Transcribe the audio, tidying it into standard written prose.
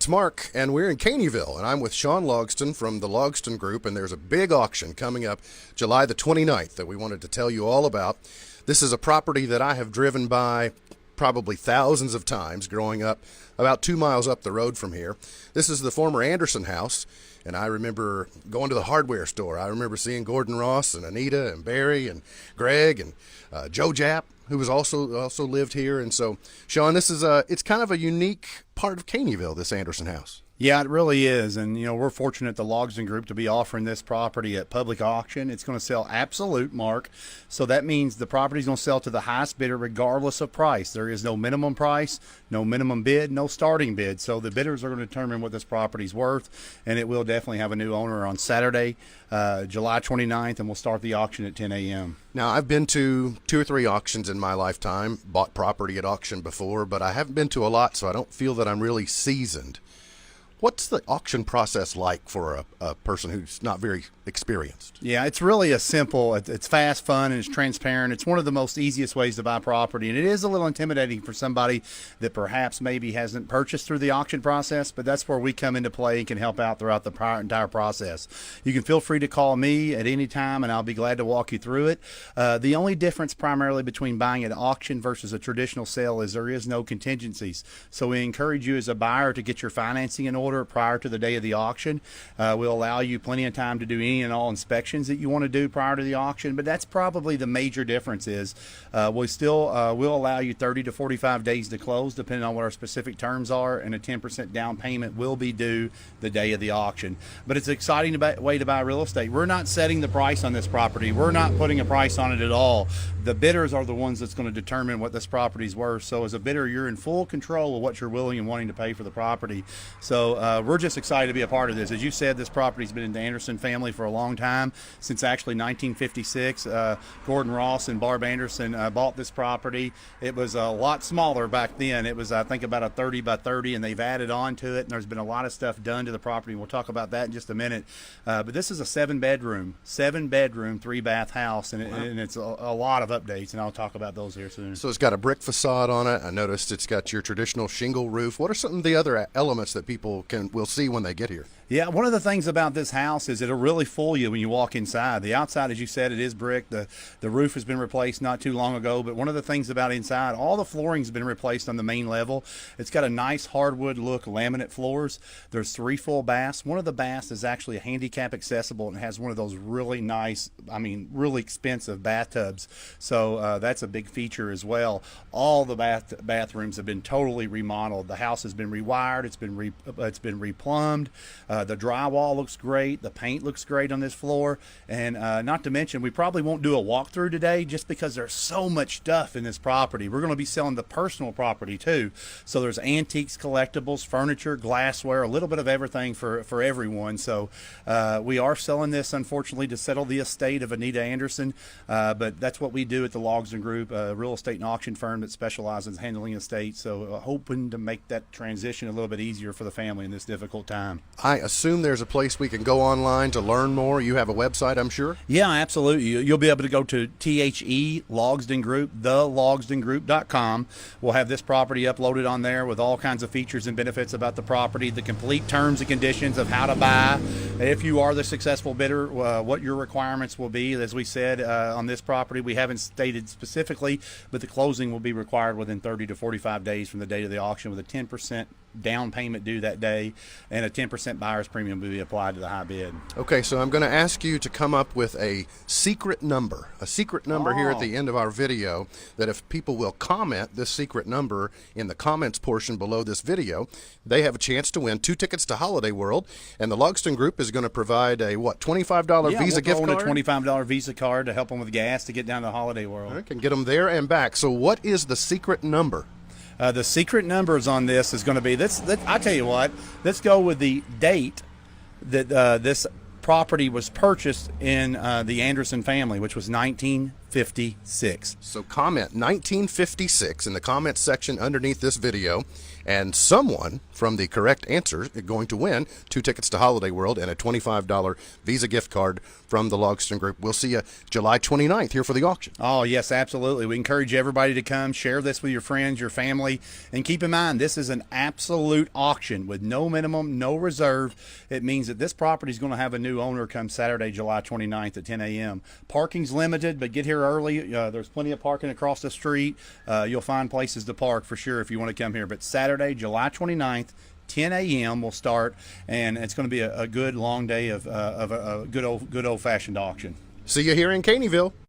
it's Mark, and we're in Caneyville, and I'm with Sean Logsdon from the Logsdon Group, and there's a big auction coming up July the 29th that we wanted to tell you all about. This is a property that I have driven by probably thousands of times growing up about 2 miles up the road from here. This is the former Anderson house, and I remember going to the hardware store. I remember seeing Gordon Ross and Anita and Barry and Greg and Joe Japp, who was also lived here. And so, Sean, this is it's kind of a unique part of Caneyville, this Anderson house. Yeah, it really is. And, we're fortunate at the Logsdon Group to be offering this property at public auction. It's going to sell absolute, Mark. So that means the property is going to sell to the highest bidder regardless of price. There is no minimum price, no minimum bid, no starting bid. So the bidders are going to determine what this property is worth, and it will definitely have a new owner on Saturday, July 29th, and we'll start the auction at 10 a.m. Now, I've been to 2 or 3 auctions in my lifetime, bought property at auction before, but I haven't been to a lot, so I don't feel that I'm really seasoned. What's the auction process like for a person who's not very experienced? Yeah, it's really it's fast, fun, and it's transparent. It's one of the most easiest ways to buy property, and it is a little intimidating for somebody that perhaps maybe hasn't purchased through the auction process, but that's where we come into play and can help out throughout the entire process. You can feel free to call me at any time, and I'll be glad to walk you through it. The only difference primarily between buying at auction versus a traditional sale is there is no contingencies. So we encourage you as a buyer to get your financing in order prior to the day of the auction. We'll allow you plenty of time to do any and all inspections that you want to do prior to the auction, but that's probably the major difference is we still will allow you 30 to 45 days to close depending on what our specific terms are, and a 10% down payment will be due the day of the auction. But it's an exciting way to buy real estate. We're not setting the price on this property. We're not putting a price on it at all. The bidders are the ones that's going to determine what this property is worth. So as a bidder, you're in full control of what you're willing and wanting to pay for the property. So we're just excited to be a part of this. As you said, this property's been in the Anderson family for a long time, since actually 1956. Gordon Ross and Barb Anderson bought this property. It was a lot smaller back then. It was, I think, about a 30 by 30, and they've added on to it, and there's been a lot of stuff done to the property. We'll talk about that in just a minute. But this is a 7-bedroom, 3-bath house, and, and it's a lot of updates, and I'll talk about those here soon. So it's got a brick facade on it. I noticed it's got your traditional shingle roof. What are some of the other elements that people will see when they get here? Yeah, one of the things about this house is it'll really fool you when you walk inside. The outside, as you said, it is brick. The roof has been replaced not too long ago, but one of the things about inside, all the flooring's been replaced on the main level. It's got a nice hardwood look laminate floors. There's 3 full baths. One of the baths is actually a handicap accessible and has one of those really nice, really expensive bathtubs. So that's a big feature as well. All the bathrooms have been totally remodeled. The house has been rewired. It's been replumbed. The drywall looks great. The paint looks great on this floor. And not to mention, we probably won't do a walkthrough today just because there's so much stuff in this property. We're going to be selling the personal property too. So there's antiques, collectibles, furniture, glassware, a little bit of everything for everyone. So we are selling this, unfortunately, to settle the estate of Anita Anderson. But that's what we do at the Logsdon Group, a real estate and auction firm that specializes in handling estates. So hoping to make that transition a little bit easier for the family in this difficult time. I assume there's a place we can go online to learn more. You have a website, I'm sure? Yeah, absolutely. You'll be able to go to THE Logsdon Group, thelogsdongroup.com. We'll have this property uploaded on there with all kinds of features and benefits about the property, the complete terms and conditions of how to buy. If you are the successful bidder, what your requirements will be. As we said, on this property, we haven't stated specifically, but the closing will be required within 30 to 45 days from the date of the auction, with a 10% down payment due that day, and a 10% buyer's premium will be applied to the high bid. Okay, so I'm going to ask you to come up with a secret number here at the end of our video, that if people will comment this secret number in the comments portion below this video, they have a chance to win 2 tickets to Holiday World, and the Logsdon Group is going to provide a, $25 Visa gift card? A $25 Visa card to help them with gas to get down to Holiday World. I can get them there and back. So what is the secret number? The secret numbers on this is going to be this. I tell you what, let's go with the date that this property was purchased in the Anderson family, which was 1956. So comment 1956 in the comments section underneath this video, And someone from the correct answer is going to win 2 tickets to Holiday World and a $25 Visa gift card from the Logsdon Group. We'll see you July 29th here for the auction. Oh, yes, absolutely. We encourage everybody to come, share this with your friends, your family, and keep in mind, this is an absolute auction with no minimum, no reserve. It means that this property is going to have a new owner come Saturday, July 29th at 10 a.m. Parking's limited, but get here early. There's plenty of parking across the street. You'll find places to park for sure if you want to come here. But Saturday, July 29th, 10 a.m. will start, and it's going to be a good long day of a good old-fashioned auction. See you here in Caneyville.